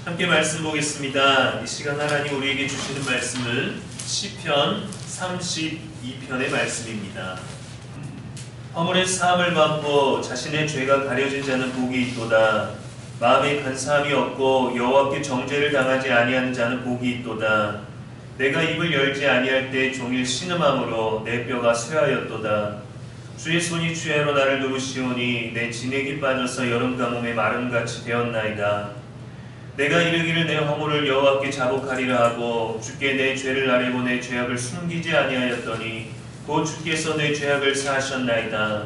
함께 말씀 보겠습니다. 이 시간 하나님 우리에게 주시는 말씀은 시편 32편의 말씀입니다. 허물의 사함을 받고 자신의 죄가 가려진 자는 복이 있도다. 마음에 간사함이 없고 여호와께 정죄를 당하지 아니하는 자는 복이 있도다. 내가 입을 열지 아니할 때 종일 신음함으로 내 뼈가 쇠하였도다. 주의 손이 주야로 나를 누르시오니 내 진액이 빠져서 여름 가뭄에 마름같이 되었나이다. 내가 이르기를 내 허물을 여호와께 자복하리라 하고 주께 내 죄를 아뢰고 내 죄악을 숨기지 아니하였더니 곧 주께서 내 죄악을 사하셨나이다.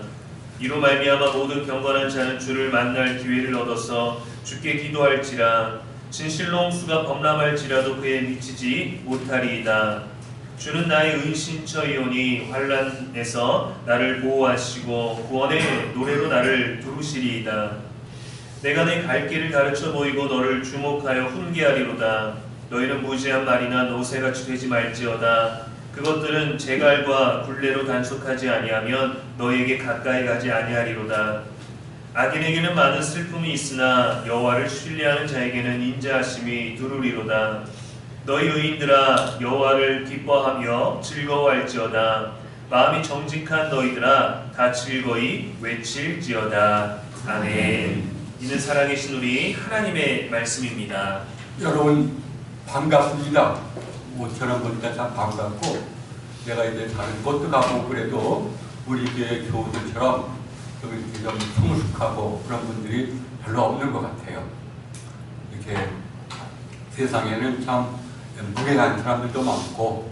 이로 말미암아 모든 경건한 자는 주를 만날 기회를 얻어서 주께 기도할지라. 진실로 홍수가 범람할지라도 그에 미치지 못하리이다. 주는 나의 은신처이오니 환난에서 나를 보호하시고 구원의 노래로 나를 두르시리이다. 내가 내 갈 길을 가르쳐 보이고 너를 주목하여 훈계하리로다. 너희는 무지한 말이나 노새같이 되지 말지어다. 그것들은 제갈과 굴레로 단속하지 아니하면 너희에게 가까이 가지 아니하리로다. 악인에게는 많은 슬픔이 있으나 여호와를 신뢰하는 자에게는 인자하심이 두루리로다. 너희 의인들아 여호와를 기뻐하며 즐거워할지어다. 마음이 정직한 너희들아 다 즐거이 외칠지어다. 아멘. 이는 살아계신 우리 하나님의 말씀입니다. 여러분 반갑습니다. 모처럼 보니까 참 반갑고, 내가 이제 다른 곳도 가고 그래도 우리 교회 교우들처럼 좀 이렇게 좀 성숙하고 그런 분들이 별로 없는 것 같아요. 이렇게 세상에는 참 무례한 사람들도 많고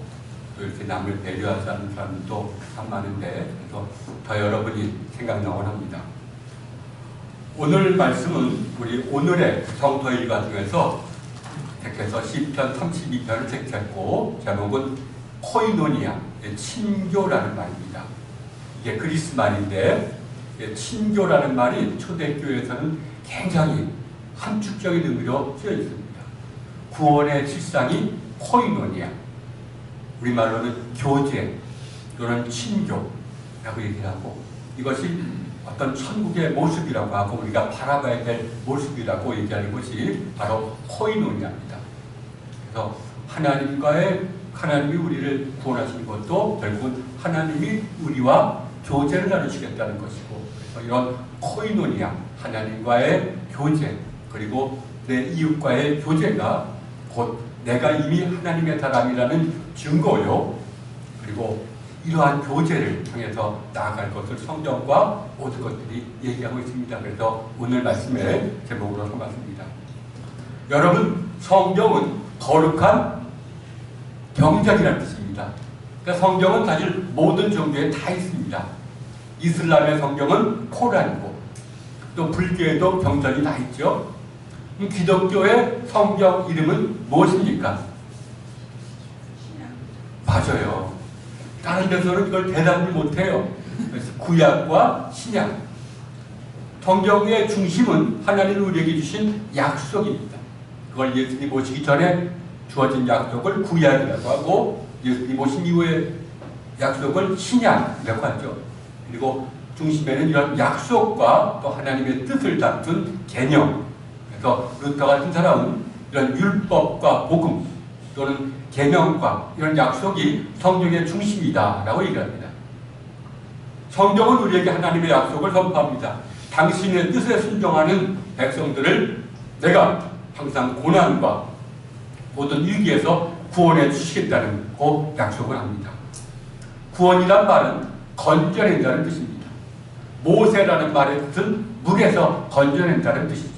또 이렇게 남을 배려하지 않는 사람들도 참 많은데, 그래서 더 여러분이 생각나곤 합니다. 오늘 말씀은 우리 오늘의 성도 일과 중에서 택해서 시편 32편을 택했고, 제목은 코이노니아, 친교라는 말입니다. 이게 그리스 말인데, 친교라는 말이 초대교회에서는 굉장히 함축적인 의미로 쓰여 있습니다. 구원의 실상이 코이노니아, 우리말로는 교제 또는 친교라고 얘기를 하고, 이것이 어떤 천국의 모습이라고 하고 우리가 바라봐야 될 모습이라고 얘기하는 것이 바로 코이노니아입니다. 그래서 하나님이 우리를 구원하신 것도 결국은 하나님이 우리와 교제를 나누시겠다는 것이고, 그래서 이런 코이노니아, 하나님과의 교제, 그리고 내 이웃과의 교제가 곧 내가 이미 하나님의 사람이라는 증거요, 그리고 이러한 교제를 통해서 나아갈 것을 성경과 모든 것들이 얘기하고 있습니다. 그래서 오늘 말씀의 제목으로 삼았습니다. 여러분, 성경은 거룩한 경전이라는 뜻입니다. 그러니까 성경은 사실 모든 종교에 다 있습니다. 이슬람의 성경은 코란이고, 또 불교에도 경전이 다 있죠. 기독교의 성경 이름은 무엇입니까? 맞아요. 다른 데서는 이걸 대답을 못해요. 그래서 구약과 신약. 성경의 중심은 하나님이 우리에게 주신 약속입니다. 그걸 예수님 오시기 전에 주어진 약속을 구약이라고 하고, 예수님 오신 이후에 약속을 신약이라고 하죠. 그리고 중심에는 이런 약속과 또 하나님의 뜻을 다룬 개념. 그래서 루터 같은 사람은 이런 율법과 복음 또는 계명과 이런 약속이 성경의 중심이다라고 얘기합니다. 성경은 우리에게 하나님의 약속을 선포합니다. 당신의 뜻에 순종하는 백성들을 내가 항상 고난과 모든 위기에서 구원해 주시겠다는 그 약속을 합니다. 구원이란 말은 건져낸다는 뜻입니다. 모세라는 말의 뜻은 물에서 건져낸다는 뜻이죠.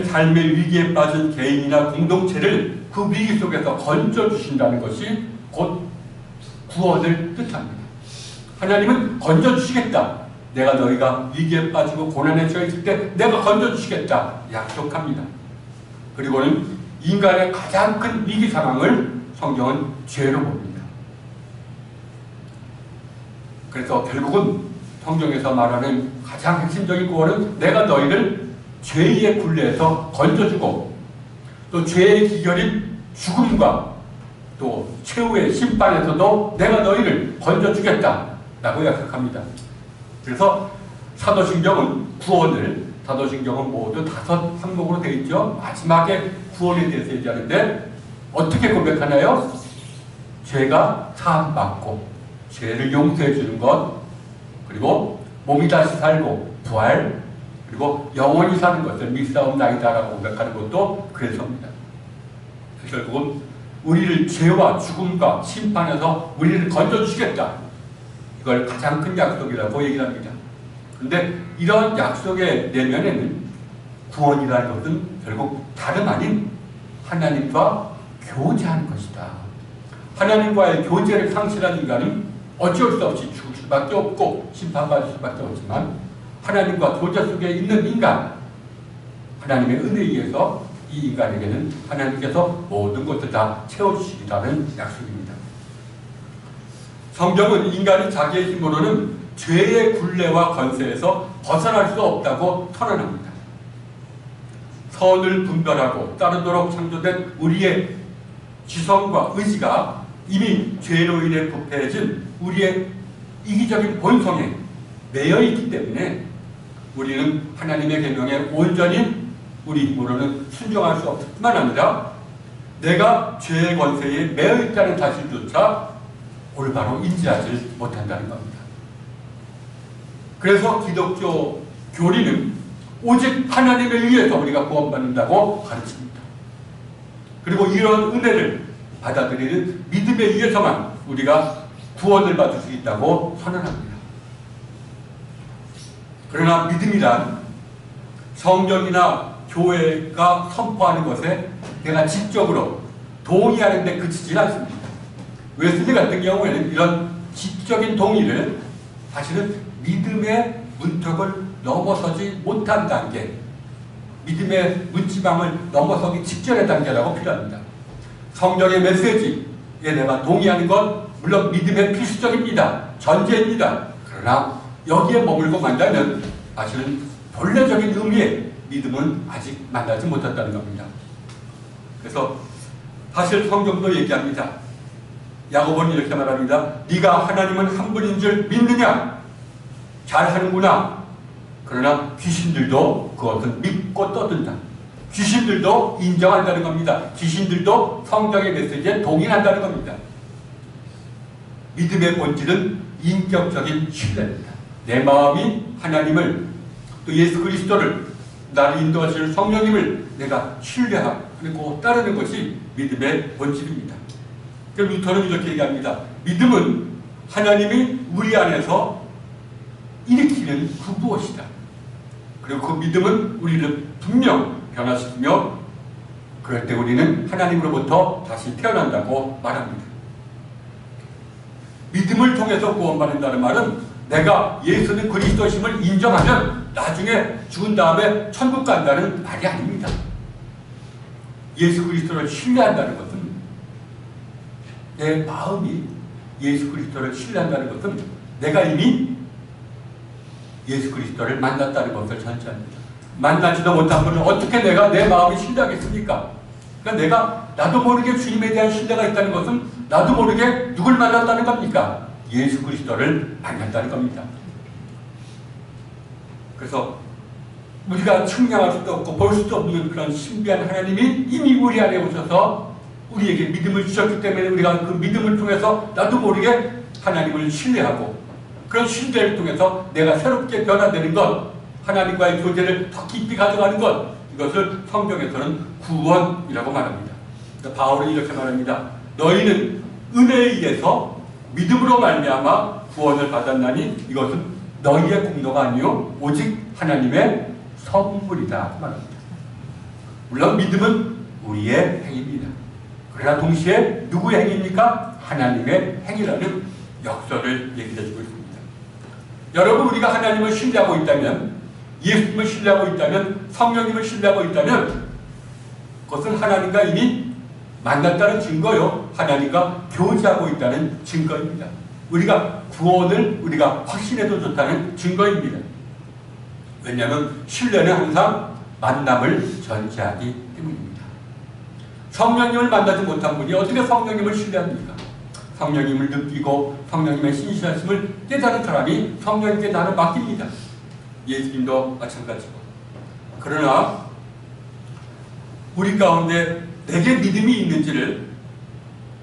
삶의 위기에 빠진 개인이나 공동체를 그 위기 속에서 건져주신다는 것이 곧 구원을 뜻합니다. 하나님은 건져주시겠다. 너희가 위기에 빠지고 고난에 처해 있을 때 내가 건져주시겠다. 약속합니다. 그리고는 인간의 가장 큰 위기 상황을 성경은 죄로 봅니다. 그래서 결국은 성경에서 말하는 가장 핵심적인 구원은 내가 너희를 죄의 굴레에서 건져주고, 또 죄의 기결인 죽음과 또 최후의 심판에서도 내가 너희를 건져주겠다 라고 약속합니다. 그래서 사도신경은 구원을 사도신경은 모두 5 항목으로 되어 있죠. 마지막에 구원에 대해서 얘기하는데 어떻게 고백하나요? 죄가 사함받고 죄를 용서해 주는 것, 그리고 몸이 다시 살고 부활, 그리고 영원히 사는 것을 믿사옵나이다라고 고백하는 것도 그래서입니다. 결국은 우리를 죄와 죽음과 심판에서 우리를 건져주시겠다. 이걸 가장 큰 약속이라고 얘기를 합니다. 그런데 이런 약속의 내면에는 구원이라는 것은 결국 다름 아닌 하나님과 교제하는 것이다. 하나님과의 교제를 상실한 인간은 어쩔 수 없이 죽을 수밖에 없고 심판받을 수밖에 없지만 하나님과 교제 속에 있는 인간, 하나님의 은혜에 의해서 이 인간에게는 하나님께서 모든 것을 다 채워주시리라는 약속입니다. 성경은 인간이 자기의 힘으로는 죄의 굴레와 권세에서 벗어날 수 없다고 선언합니다. 선을 분별하고 따르도록 창조된 우리의 지성과 의지가 이미 죄로 인해 부패해진 우리의 이기적인 본성에 매여 있기 때문에 우리는 하나님의 계명에 온전히 우리 힘으로는 순종할 수 없을 뿐만 아니라 내가 죄의 권세에 매여 있다는 사실조차 올바로 인지하지 못한다는 겁니다. 그래서 기독교 교리는 오직 하나님에 의해서 우리가 구원받는다고 가르칩니다. 그리고 이런 은혜를 받아들이는 믿음에 의해서만 우리가 구원을 받을 수 있다고 선언합니다. 그러나 믿음이란 성경이나 교회가 선포하는 것에 내가 지적으로 동의하는 데 그치질 않습니다. 웨슬리 같은 경우에는 이런 지적인 동의를 사실은 믿음의 문턱을 넘어서지 못한 단계, 믿음의 문지방을 넘어서기 직전의 단계라고 필요합니다. 성경의 메시지에 내가 동의하는 건 물론 믿음의 필수적입니다. 전제입니다. 그러나 여기에 머물고 만다면 사실은 본래적인 의미의 믿음은 아직 만나지 못했다는 겁니다. 그래서 사실 성경도 얘기합니다. 야고보는 이렇게 말합니다. 네가 하나님은 한 분인 줄 믿느냐? 잘하는구나. 그러나 귀신들도 그것을 믿고 떠든다. 귀신들도 인정한다는 겁니다. 귀신들도 성경의 메시지에 동의한다는 겁니다. 믿음의 본질은 인격적인 신뢰입니다. 내 마음이 하나님을 또 예수 그리스도를 나를 인도하실 성령님을 내가 신뢰하고 따르는 것이 믿음의 본질입니다. 루터는 이렇게 얘기합니다. 믿음은 하나님이 우리 안에서 일으키는 그 무엇이다. 그리고 그 믿음은 우리를 분명 변화시키며 그럴 때 우리는 하나님으로부터 다시 태어난다고 말합니다. 믿음을 통해서 구원받는다는 말은 내가 예수는 그리스도심을 인정하면 나중에 죽은 다음에 천국 간다는 말이 아닙니다. 예수 그리스도를 신뢰한다는 것은 내 마음이 예수 그리스도를 신뢰한다는 것은 내가 이미 예수 그리스도를 만났다는 것을 전제합니다. 만나지도 못한 분은 어떻게 내가 내 마음이 신뢰하겠습니까? 그러니까 내가 나도 모르게 주님에 대한 신뢰가 있다는 것은 나도 모르게 누굴 만났다는 겁니까? 예수 그리스도를 만났다는 겁니다. 그래서 우리가 측량할 수도 없고 볼 수도 없는 그런 신비한 하나님이 이미 우리 안에 오셔서 우리에게 믿음을 주셨기 때문에 우리가 그 믿음을 통해서 나도 모르게 하나님을 신뢰하고 그런 신뢰를 통해서 내가 새롭게 변화되는 것, 하나님과의 교제를 더 깊이 가져가는 것, 이것을 성경에서는 구원이라고 말합니다. 바울은 이렇게 말합니다. 너희는 은혜에 의해서 믿음으로 말미암아 구원을 받았나니 이것은 너희의 공로가 아니요 오직 하나님의 선물이다 말합니다. 물론 믿음은 우리의 행위입니다. 그러나 동시에 누구의 행위입니까? 하나님의 행위라는 역설을 얘기해주고 있습니다. 여러분, 우리가 하나님을 신뢰하고 있다면, 예수님을 신뢰하고 있다면, 성령님을 신뢰하고 있다면 그것은 하나님과 이미 만났다는 증거요, 하나님과 교제하고 있다는 증거입니다. 우리가 구원을 우리가 확신해도 좋다는 증거입니다. 왜냐하면 신뢰는 항상 만남을 전제하기 때문입니다. 성령님을 만나지 못한 분이 어떻게 성령님을 신뢰합니까? 성령님을 느끼고 성령님의 신실하심을 깨달은 사람이 성령님께 나를 맡깁니다. 예수님도 마찬가지고 그러나 우리 가운데 내게 믿음이 있는지를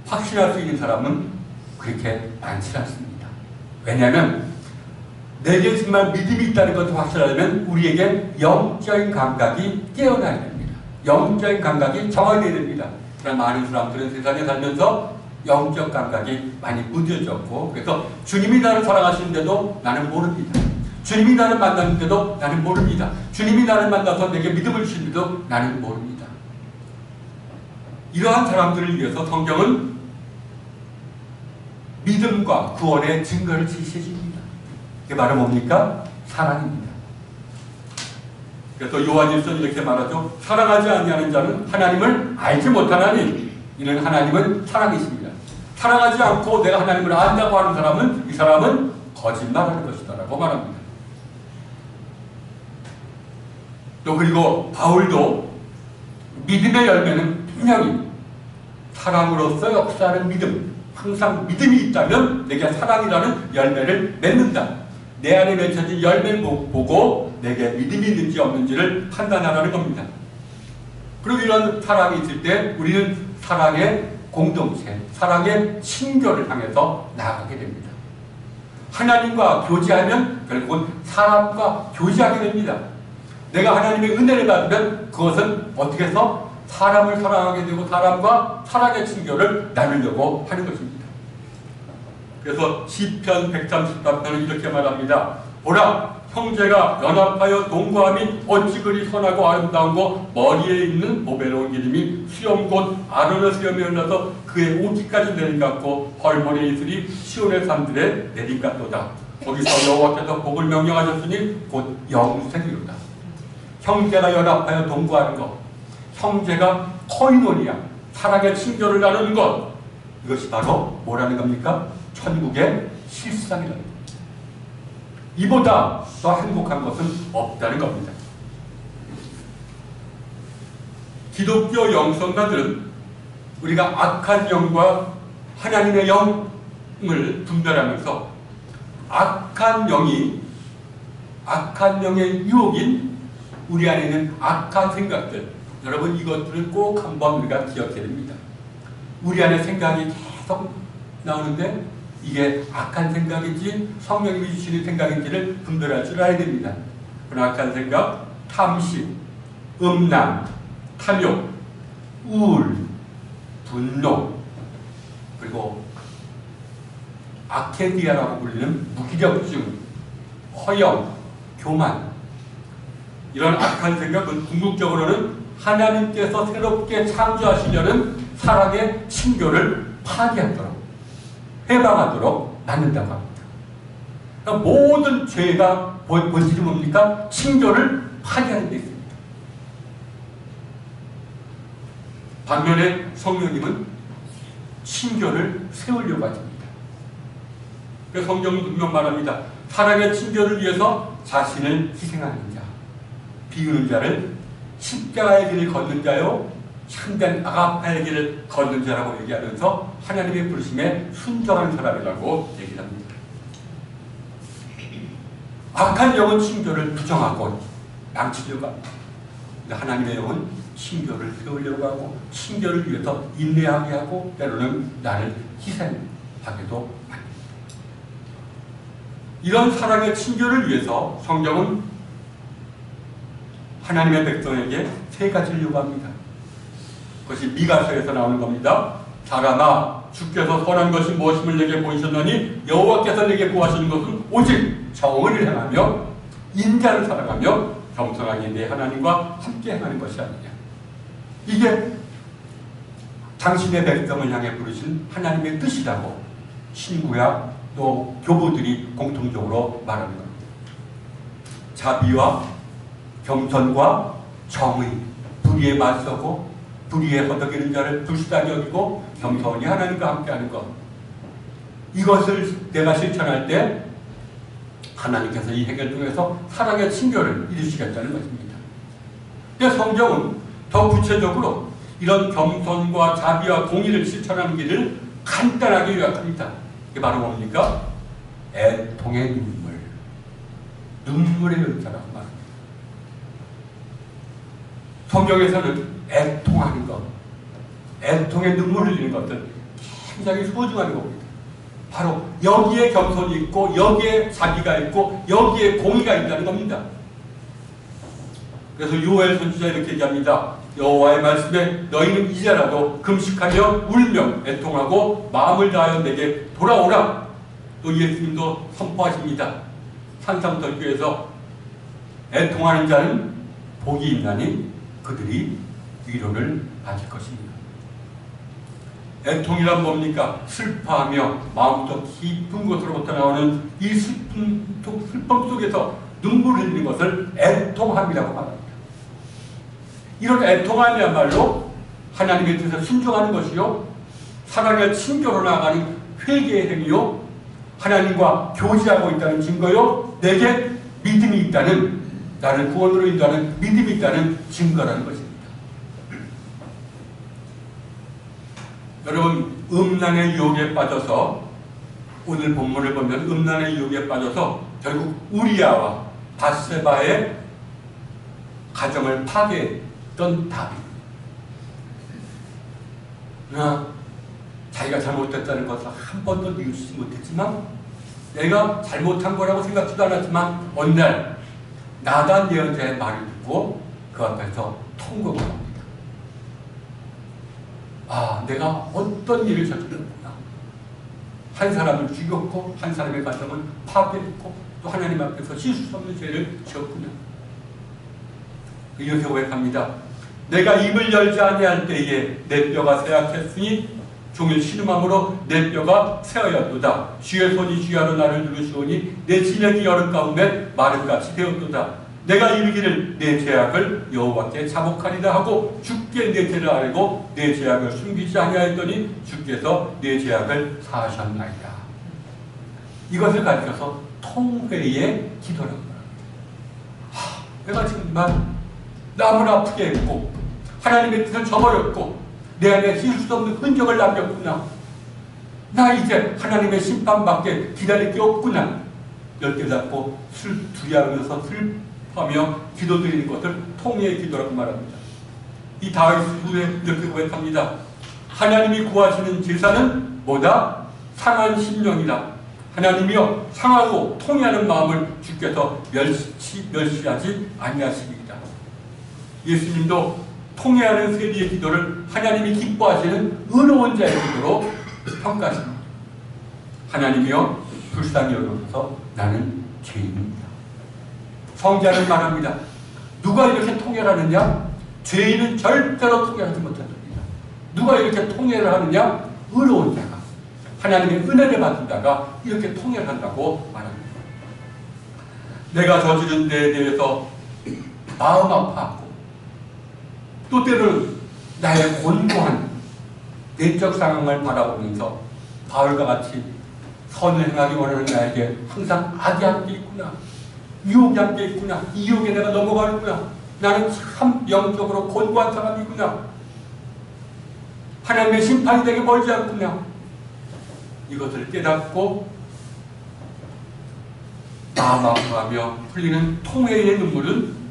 확신할 수 있는 사람은 그렇게 많지 않습니다. 왜냐하면 내게 정말 믿음이 있다는 것을 확실하려면 우리에게 영적인 감각이 깨어나야 됩니다. 영적인 감각이 정화되어야 됩니다. 그러나 많은 사람들은 세상에 살면서 영적 감각이 많이 무뎌졌고, 그래서 주님이 나를 사랑하시는데도 나는 모릅니다. 주님이 나를 만났는데도 나는 모릅니다. 주님이 나를 만나서 내게 믿음을 주시는데도 나는 모릅니다. 이러한 사람들을 위해서 성경은 믿음과 구원의 증거를 제시해 줍니다. 이게 바로 뭡니까? 사랑입니다. 그래서 요한일서는 이렇게 말하죠. 사랑하지 아니하는 자는 하나님을 알지 못하나니 이는 하나님은 사랑이십니다. 사랑하지 않고 내가 하나님을 안다고 하는 사람은 이 사람은 거짓말하는 것이다 라고 말합니다. 또 그리고 바울도 믿음의 열매는 분명히 사랑으로서 역사하는 믿음, 항상 믿음이 있다면 내게 사랑이라는 열매를 맺는다. 내 안에 맺혀진 열매를 보고 내게 믿음이 있는지 없는지를 판단하라는 겁니다. 그리고 이런 사랑이 있을 때 우리는 사랑의 공동체, 사랑의 친교를 향해서 나아가게 됩니다. 하나님과 교제하면 결국은 사람과 교제하게 됩니다. 내가 하나님의 은혜를 받으면 그것은 어떻게 해서 사람을 사랑하게 되고 사람과 사랑의 친교를 나누려고 하는 것입니다. 그래서 시편 133편은 이렇게 말합니다. 보라, 형제가 연합하여 동거함이 어찌 그리 선하고 아름다운고 머리에 있는 보배로운 기름이 수염 곧 아론의 수염에 흘러서 그의 옷깃까지 내린같고 헐모의 이슬이 시온의 산들에 내린같도다. 거기서 여호와께서 복을 명령하셨으니 곧 영생이로다. 형제가 연합하여 동거하는 것, 형제가 코이노니아, 사랑의 친교를 나누는 것, 이것이 바로 뭐라는 겁니까? 천국의 실상이라는 겁니다. 이보다 더 행복한 것은 없다는 겁니다. 기독교 영성가들은 우리가 악한 영과 하나님의 영을 분별하면서 악한 영의 유혹인 우리 안에 있는 악한 생각들, 여러분 이것들을 꼭 한번 우리가 기억해야 됩니다. 우리 안에 생각이 계속 나오는데 이게 악한 생각인지 성령님이 주시는 생각인지를 분별할 줄 알아야 됩니다. 그런 악한 생각, 탐심, 음란, 탐욕, 우울, 분노, 그리고 아케디아라고 불리는 무기력증, 허영, 교만, 이런 악한 생각은 궁극적으로는 하나님께서 새롭게 창조하시려는 사랑의 친교를 파괴하도록, 해방하도록 만든다고 합니다. 그러니까 모든 죄가 본질이 뭡니까? 친교를 파괴하는 데 있습니다. 반면에 성령님은 친교를 세우려고 하십니다. 그래서 성경은 분명 말합니다. 사랑의 친교를 위해서 자신을 희생하는 자, 비우는 자를 십자가의 길을 걷는 자요 참된 아가파의 길을 걷는 자라고 얘기하면서 하나님의 부르심에 순종하는 사람이라고 얘기를 합니다. 악한 영은 친교를 부정하고 망치려고 합니다. 하나님의 영은 친교를 세우려고 하고 친교를 위해서 인내하게 하고 때로는 나를 희생하기도 합니다. 이런 사랑의 친교를 위해서 성경은 하나님의 백성에게 세 가지를 요구합니다. 그것이 미가서에서 나오는 겁니다. 사람아, 주께서 선한 것이 무엇임을 내게 보이셨나니 여호와께서 내게 구하시는 것은 오직 정의를 행하며 인자를 사랑하며 겸손하게 내 하나님과 함께 행하는 것이 아니냐. 이게 당신의 백성을 향해 부르신 하나님의 뜻이라고 신구약 또 교부들이 공통적으로 말하는 겁니다. 자비와 겸손과 정의, 불의에 맞서고 불의에 허덕이는 자를 불쌍히 여기고 겸손히 하나님과 함께하는 것, 이것을 내가 실천할 때 하나님께서 이 행을 통해서 사랑의 친교를 이루시겠다는 것입니다. 근데 성경은 더 구체적으로 이런 겸손과 자비와 공의를 실천하는 길을 간단하게 요약합니다. 이게 바로 뭡니까? 애통의 눈물의 열자라고 말합니다. 성경에서는 애통하는 것, 애통의 눈물을 흘리는 것들 굉장히 소중한 겁니다. 바로 여기에 겸손이 있고 여기에 자비가 있고 여기에 공의가 있다는 겁니다. 그래서 요엘 선지자 이렇게 얘기합니다. 여호와의 말씀에 너희는 이제라도 금식하며 울며 애통하고 마음을 다하여 내게 돌아오라. 또 예수님도 선포하십니다. 산상설교에서 애통하는 자는 복이 있나니 그들이 위로를 받을 것입니다. 애통이란 뭡니까? 슬퍼하며 마음부터 깊은 곳으로부터 나오는 이 슬픔 속에서 눈물을 흘리는 것을 애통함이라고 말합니다. 이런 애통함이야말로 하나님의 뜻에 순종하는 것이요, 사랑의 친교로 나아가는 회개의 행위요, 하나님과 교제하고 있다는 증거요, 내게 믿음이 있다는, 나를 구원으로 인도하는 믿음이 있다는 증거라는 것입니다. 여러분, 음란의 유혹에 빠져서, 오늘 본문을 보면 음란의 유혹에 빠져서 결국 우리아와 밧세바의 가정을 파괴했던 다윗. 그러나 자기가 잘못했다는 것을 한 번도 뉘우치지 못했지만, 내가 잘못한 거라고 생각지도 않았지만 어느 날 나단 예언자의 말을 듣고 그 앞에서 통곡을 합니다. 아, 내가 어떤 일을 저질렀구나. 한 사람을 죽였고 한 사람의 가정을 파괴했고 또 하나님 앞에서 씻을 수 없는 죄를 지었구나. 이렇게 고백합니다. 내가 입을 열지 아니할 때에 내 뼈가 쇠약했으니 종일 신음함으로 내 뼈가 쇠하였도다. 주의 손이 주야로 나를 누르시오니 내 진액이 여름 가운데 마름같이 되었도다. 내가 이르기를 내 죄악을 여호와께 자복하리라 하고 주께 내 죄를 알고 내 죄악을 숨기지 아니하였더니 주께서 내 죄악을 사하셨나이다. 이것을 가리켜서 통회의 기도라고 합니다. 내가 지금 너무나 아프게 했고 하나님의 뜻을 저버렸고 내 안에 씻을 수 없는 흔적을 남겼구나. 나 이제 하나님의 심판밖에 기다릴 게 없구나. 열개 잡고 두려워하면서 슬퍼하며 기도드리는 것을 통회의 기도라고 말합니다. 이 다윗 후에 이렇게 고백합니다. 하나님이 구하시는 제사는 뭐다? 상한 심령이다. 하나님이여 상하고 통회하는 마음을 주께서 멸시하지 아니하시리이다. 예수님도 통회하는 세리의 기도를 하나님이 기뻐하시는 의로운 자의 기도로 평가하십니다. 하나님이여 불쌍히 여겨서 나는 죄인입니다. 성자는 말합니다. 누가 이렇게 통회를 하느냐? 죄인은 절대로 통회하지 못한답니다. 누가 이렇게 통회를 하느냐? 의로운 자가, 하나님의 은혜를 받은 자가 이렇게 통회를 한다고 말합니다. 내가 저지른 데에 대해서 마음 아파하고 또 때로는 나의 곤고한 내적 상황을 바라보면서 바울과 같이 선을 행하기 원하는 나에게 항상 악이 함께 있구나. 유혹이 함께 있구나. 이 유혹에 내가 넘어가는구나. 나는 참 영적으로 곤고한 사람이구나. 하나님의 심판이 되게 멀지 않구나. 이것을 깨닫고 마음 아파하며 흘리는 통회의 눈물은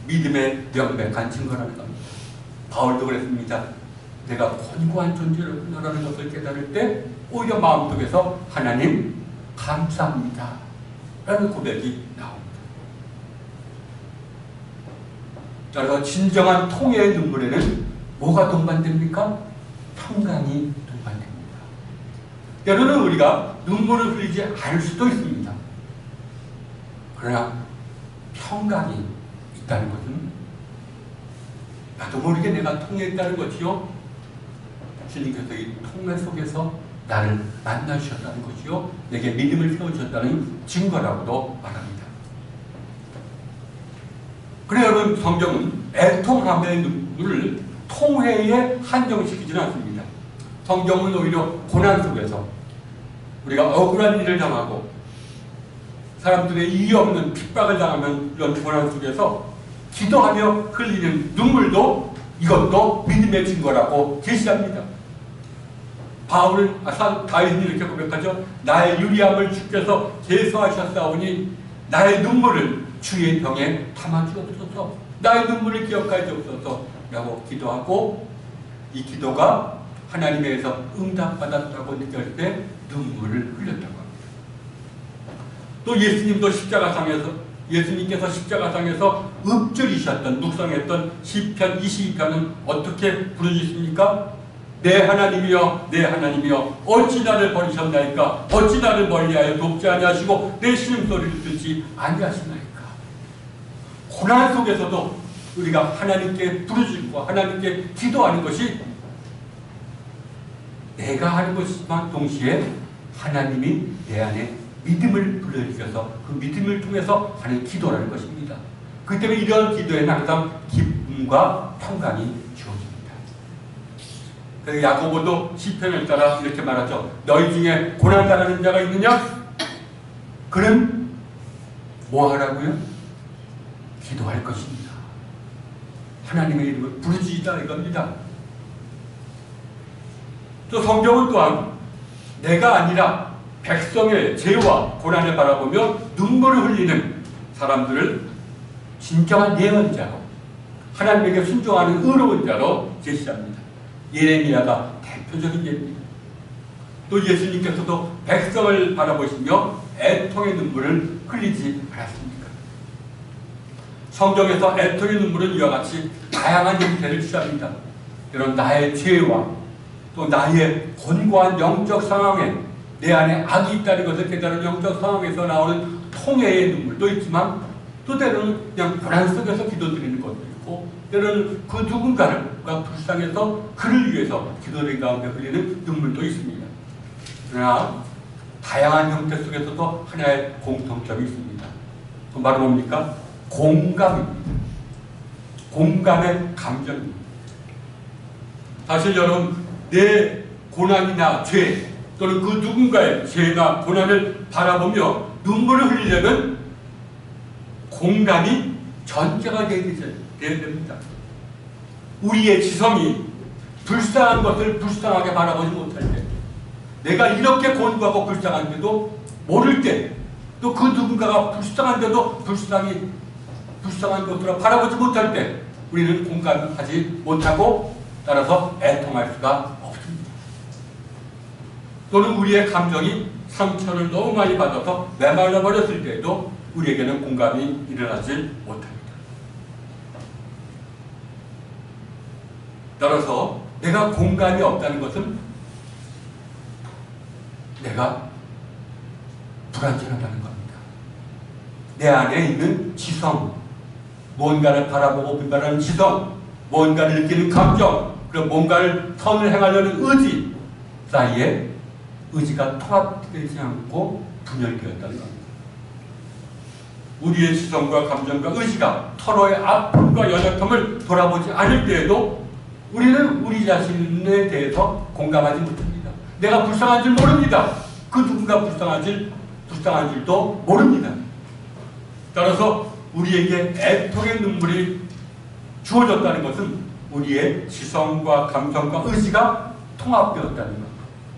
믿음의 명백한 증거라는 겁니다. 바울도 그랬습니다. 내가 곤고한 존재로구나라는 것을 깨달을 때 오히려 마음속에서 하나님 감사합니다 라는 고백이 나옵니다. 따라서 진정한 통회의 눈물에는 뭐가 동반됩니까? 평강이 동반됩니다. 때로는 우리가 눈물을 흘리지 않을 수도 있습니다. 그러나 평강이 있다는 것은 나도 모르게 내가 통회했다는 것이요, 주님께서 이 통회 속에서 나를 만나주셨다는 것이요, 내게 믿음을 세워주셨다는 증거라고도 말합니다. 그래 여러분, 성경은 애통함의 눈물을 통회에 한정시키지는 않습니다. 성경은 오히려 고난 속에서 우리가 억울한 일을 당하고 사람들의 이유 없는 핍박을 당하면 이런 고난 속에서 기도하며 흘리는 눈물도 이것도 믿음의 증거라고 제시합니다. 다윗은 이렇게 고백하죠. 나의 유리함을 주께서 제수하셨사오니 나의 눈물을 주의 병에 담아주옵소서. 나의 눈물을 기억하여 주옵소서 라고 기도하고, 이 기도가 하나님에게서 응답받았다고 느낄 때 눈물을 흘렸다고 합니다. 또 예수님께서 십자가상에서 읊조리셨던, 묵상했던 시편 22편은 어떻게 부르셨습니까? 내 하나님이여, 내 하나님이여, 어찌 나를 버리셨나이까? 어찌 나를 멀리하여 돕지 아니하시고 내 신음소리를 듣지 아니하시나이까? 고난 속에서도 우리가 하나님께 부르짖고 하나님께 기도하는 것이 내가 하는 것이지만 동시에 하나님이 내 안에 믿음을 불러일으켜서 그 믿음을 통해서 하는 기도라는 것입니다. 그렇기 때문에 이런 기도에는 항상 기쁨과 평강이 주어집니다. 그래서 야고보도 시편을 따라 이렇게 말하죠. 너희 중에 고난당하는 자가 있느냐? 그는 뭐 하라고요? 기도할 것입니다. 하나님의 이름을 부르짖다 이겁니다. 또 성경은 또한 내가 아니라 백성의 죄와 고난을 바라보며 눈물을 흘리는 사람들을 진정한 예언자로, 하나님에게 순종하는 의로운 자로 제시합니다. 예레미야가 대표적인 예입니다. 또 예수님께서도 백성을 바라보시며 애통의 눈물을 흘리지 않았습니까? 성경에서 애통의 눈물은 이와 같이 다양한 형태를 취합니다. 이런 나의 죄와 또 나의 곤고한 영적 상황에 내 안에 악이 있다는 것을 깨달은 영적 상황에서 나오는 통회의 눈물도 있지만, 또 때로는 그냥 고난 속에서 기도드리는 것도 있고, 때로는 그 누군가가 불쌍해서 그를 위해서 기도드리는 가운데 흘리는 눈물도 있습니다. 그러나 다양한 형태 속에서도 하나의 공통점이 있습니다. 그 바로 뭡니까? 공감입니다. 공감의 감정입니다. 사실 여러분, 내 고난이나 죄 또는 그 누군가의 죄나 고난을 바라보며 눈물을 흘리려면 공감이 전제가 되어야 됩니다. 우리의 지성이 불쌍한 것을 불쌍하게 바라보지 못할 때, 내가 이렇게 곤고하고 불쌍한데도 모를 때, 또 그 누군가가 불쌍한데도 불쌍한 것으로 바라보지 못할 때 우리는 공감하지 못하고 따라서 애통할 수가 없습니다. 또는 우리의 감정이 상처를 너무 많이 받아서 메말라 버렸을 때에도 우리에게는 공감이 일어나지 못합니다. 따라서 내가 공감이 없다는 것은 내가 불완전하다는 겁니다. 내 안에 있는 지성, 뭔가를 바라보고 분별하는 지성, 뭔가를 느끼는 감정, 그리고 뭔가를 선을 행하려는 의지 사이에 의지가 통합되지 않고 분열되었다는 겁니다. 우리의 지성과 감정과 의지가 서로의 아픔과 연약함을 돌아보지 않을 때에도 우리는 우리 자신에 대해서 공감하지 못합니다. 내가 불쌍한 줄 모릅니다. 그 누군가 불쌍한 줄도 모릅니다. 따라서 우리에게 애통의 눈물이 주어졌다는 것은 우리의 지성과 감정과 의지가 통합되었다는 것.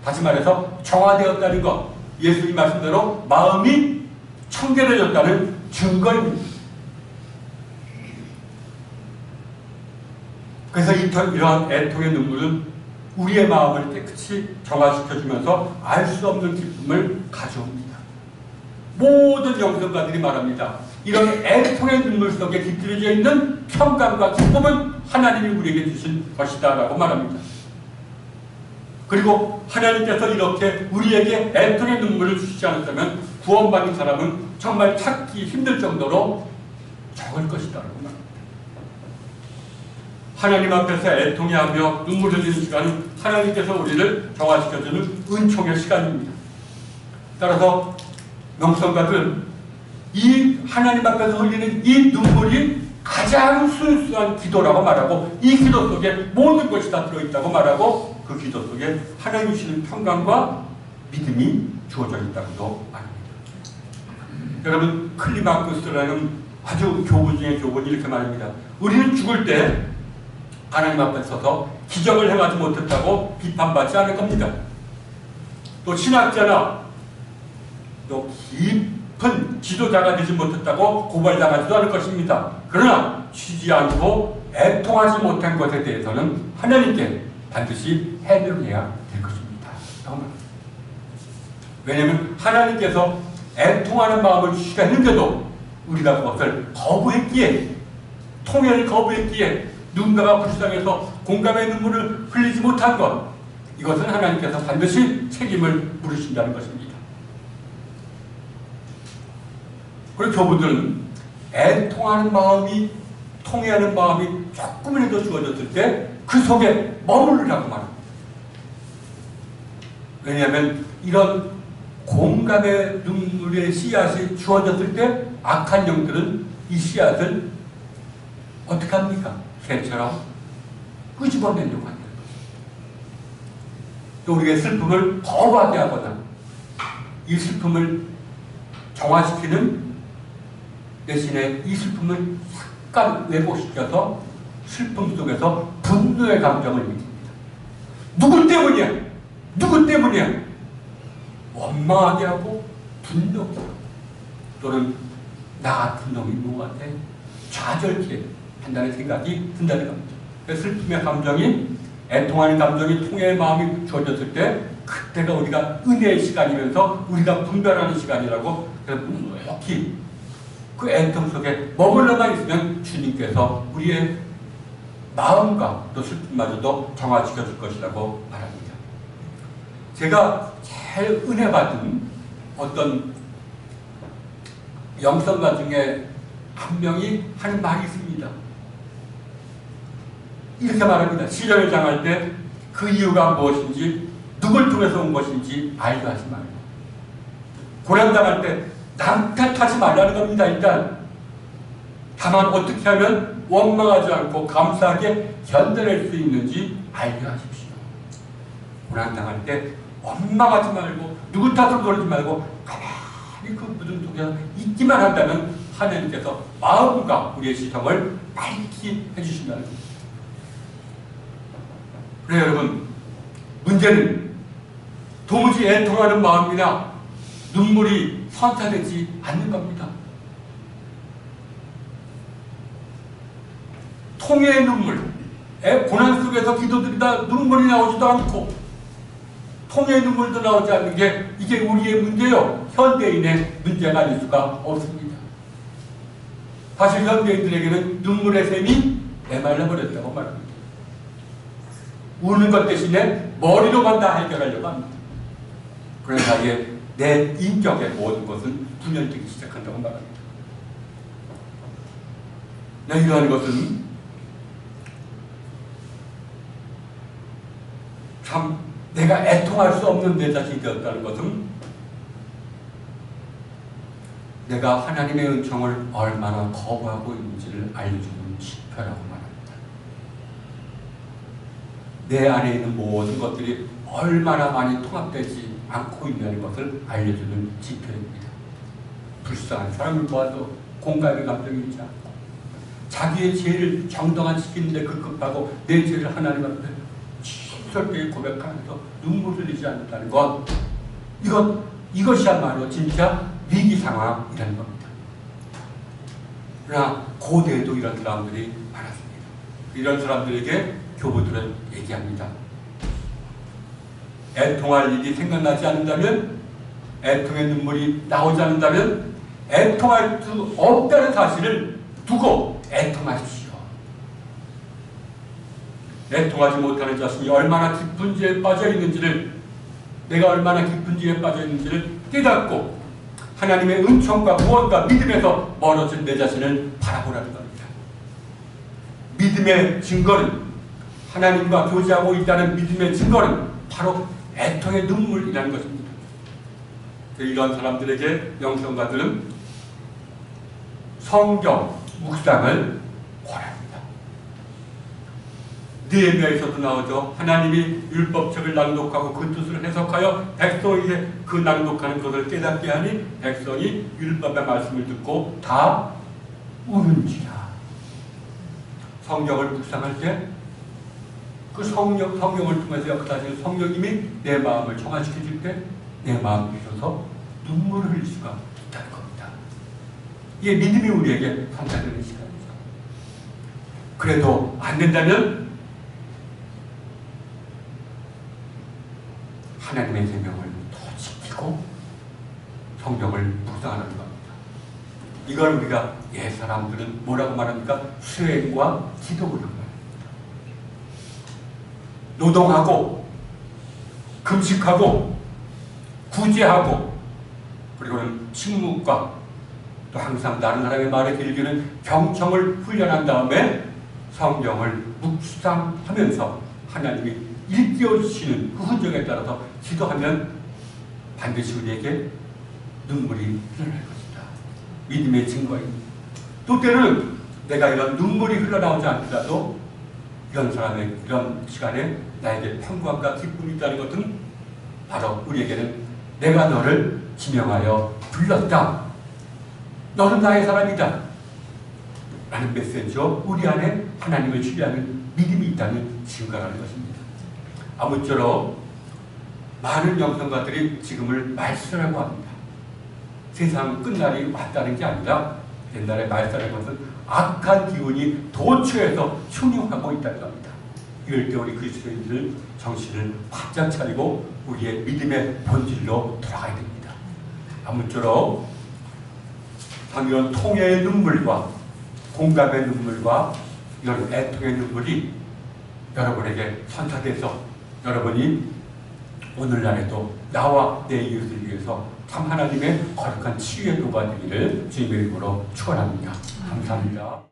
다시 말해서 정화되었다는 것. 예수님 말씀대로 마음이 청결해졌다는 증거입니다. 그래서 이러한 애통의 눈물은 우리의 마음을 깨끗이 정화시켜주면서 알 수 없는 기쁨을 가져옵니다. 모든 영성가들이 말합니다. 이런 애통의 눈물 속에 깃들여져 있는 평강과 기쁨은 하나님이 우리에게 주신 것이다 라고 말합니다. 그리고 하나님께서 이렇게 우리에게 애통의 눈물을 주시지 않았다면 구원받은 사람은 정말 찾기 힘들 정도로 적을 것이다 라고 말합니다. 하나님 앞에서 애통해하며 눈물 흘리는 시간은 하나님께서 우리를 정화시켜주는 은총의 시간입니다. 따라서 명성가들은 이 하나님 앞에서 흘리는 이 눈물이 가장 순수한 기도라고 말하고, 이 기도 속에 모든 것이 다 들어있다고 말하고, 그 기도 속에 하나님 주시는 평강과 믿음이 주어져 있다고도 말합니다. 여러분, 클리마크스라는 아주 교훈 중에 교훈이 이렇게 말합니다. 우리는 죽을 때 하나님 앞에 서서 기적을 행하지 못했다고 비판받지 않을 겁니다. 또 신학자나 또 깊은 깊은 지도자가 되지 못했다고 고발당하지도 않을 것입니다. 그러나 쉬지 않고 애통하지 못한 것에 대해서는 하나님께 반드시 해명해야 될 것입니다. 왜냐하면 하나님께서 애통하는 마음을 주시가 했는데도 우리가 그것을 거부했기에, 통회를 거부했기에 누군가가 불쌍해서 공감의 눈물을 흘리지 못한 것, 이것은 하나님께서 반드시 책임을 물으신다는 것입니다. 그리고 교부들은 애통하는 마음이, 통회하는 마음이 조금이라도 주어졌을 때 그 속에 머무르라고 말합니다. 왜냐하면 이런 공감의 눈물의 씨앗이 주어졌을 때 악한 영들은 이 씨앗을 어떻게 합니까? 새처럼 끄집어내려고 한다는 것입니다. 또 우리의 슬픔을 거부하게 하거나 이 슬픔을 정화시키는 대신에 이 슬픔을 약간 왜곡시켜서 슬픔 속에서 분노의 감정을 느낍니다. 누구 때문이야? 누구 때문이야? 원망하게 하고 분노, 또는 나 같은 놈이 누구한테 좌절케 한다는 생각이 든다는 겁니다. 슬픔의 감정이, 애통하는 감정이, 통해의 마음이 주어졌을 때 그때가 우리가 은혜의 시간이면서 우리가 분별하는 시간이라고, 그래서 묵묵히 그 애통 속에 머물러만 있으면 주님께서 우리의 마음과 또 슬픔마저도 정화시켜 줄 것이라고 말합니다. 제가 제일 은혜 받은 어떤 영성가 중에 한 명이 하는 말이 있습니다. 이렇게 말합니다. 시련을 당할 때 그 이유가 무엇인지, 누굴 통해서 온 것인지 알려 하지 말고, 고난당할 때 남 탓하지 말라는 겁니다. 일단 다만 어떻게 하면 원망하지 않고 감사하게 견뎌낼 수 있는지 알려 하십시오. 고난당할 때 원망하지 말고 누구 탓으로 돌리지 말고 가만히 그 무덤 속에 있기만 한다면 하나님께서 마음과 우리의 시선을 밝히 해주신다는 겁니다. 그래 여러분, 문제는 도무지 애통하는 마음이나 눈물이 선사되지 않는 겁니다. 통해의 눈물, 고난 속에서 기도드리다 눈물이 나오지도 않고 통해의 눈물도 나오지 않는 게 이게 우리의 문제요, 현대인의 문제가 아닐 수가 없습니다. 사실 현대인들에게는 눈물의 샘이 메말라버렸다고 말합니다. 우는 것 대신에 머리로만 다 해결하려고 합니다. 그런 사이에 내 인격의 모든 것은 분열되기 시작한다고 말합니다. 이러한 것은 참 내가 애통할 수 없는 내 자신이 되었다는 것은 내가 하나님의 은총을 얼마나 거부하고 있는지를 알려주는 지표라고 말합니다. 내 안에 있는 모든 것들이 얼마나 많이 통합되지 않고 있다는 것을 알려주는 지표입니다. 불쌍한 사람을 보아도 공감의 감정이 있지 않고, 자기의 죄를 정당화시키는데 급급하고 내 죄를 하나님 앞에 심술되게 고백하면서 눈물 흘리지 않는다는 것, 이것이야말로 진짜 위기 상황이라는 겁니다. 그러나 고대에도 이런 사람들이 많았습니다. 이런 사람들에게 교부들은 얘기합니다. 애통할 일이 생각나지 않는다면, 애통의 눈물이 나오지 않는다면 애통할 수 없다는 사실을 두고 애통하십시오. 애통하지 못하는 자신이 얼마나 깊은 죄에 빠져 있는지를, 내가 얼마나 깊은 죄에 빠져 있는지를 깨닫고 하나님의 은총과 구원과 믿음에서 멀어진 내 자신을 바라보라는 겁니다. 믿음의 증거는, 하나님과 교제하고 있다는 믿음의 증거는 바로 애통의 눈물이라는 것입니다. 이런 사람들에게 영성가들은 성경 묵상을 권합니다. 느헤미야에서도 나오죠. 하나님이 율법책을 낭독하고 그 뜻을 해석하여 백성에게 그 낭독하는 것을 깨닫게 하니 백성이 율법의 말씀을 듣고 다 우는지라. 성경을 묵상할 때 그 성령을 통해서 역사하시는 성령님이 내 마음을 정화시켜줄 때 내 마음에 있어서 눈물을 흘릴 수가 있다는 겁니다. 이게 믿음이 우리에게 선사되는 시간이죠. 그래도 안 된다면 하나님의 계명을 더 지키고 성경을 묵상하는 겁니다. 이걸 우리가 옛사람들은 뭐라고 말합니까? 수행과 기도라고 말합니다. 노동하고 금식하고 구제하고 그리고는 침묵과 또 항상 다른 사람의 말에 들기는 경청을 훈련한 다음에 성경을 묵상하면서 하나님이 일깨워주시는 그 흔적에 따라서 기도하면 반드시 우리에게 눈물이 흘러날 것이다. 믿음의 증거입니다. 또 때로는 내가 이런 눈물이 흘러나오지 않더라도 이런 사람의 이런 시간에 나에게 평강과 기쁨이 있다는 것은 바로 우리에게는 내가 너를 지명하여 불렀다. 너는 나의 사람이다. 라는 메시지로 우리 안에 하나님을 신뢰하는 믿음이 있다는 증거라는 것입니다. 아무쪼록 많은 영성가들이 지금을 말세라고 합니다. 세상 끝날이 왔다는 게 아니라 옛날에 말세라는 것은 악한 기운이 도처에서 흉흉하고 있다는 겁니다. 이럴 때 우리 그리스도인들 정신을 바짝 차리고 우리의 믿음의 본질로 돌아가야 됩니다. 아무쪼록 이런 통해의 눈물과 공감의 눈물과 이런 애통의 눈물이 여러분에게 선사돼서 여러분이 오늘날에도 나와 내 이웃을 위해서 참 하나님의 거룩한 치유의 도가 되기를 주님의 이름으로 축원합니다. 감사합니다.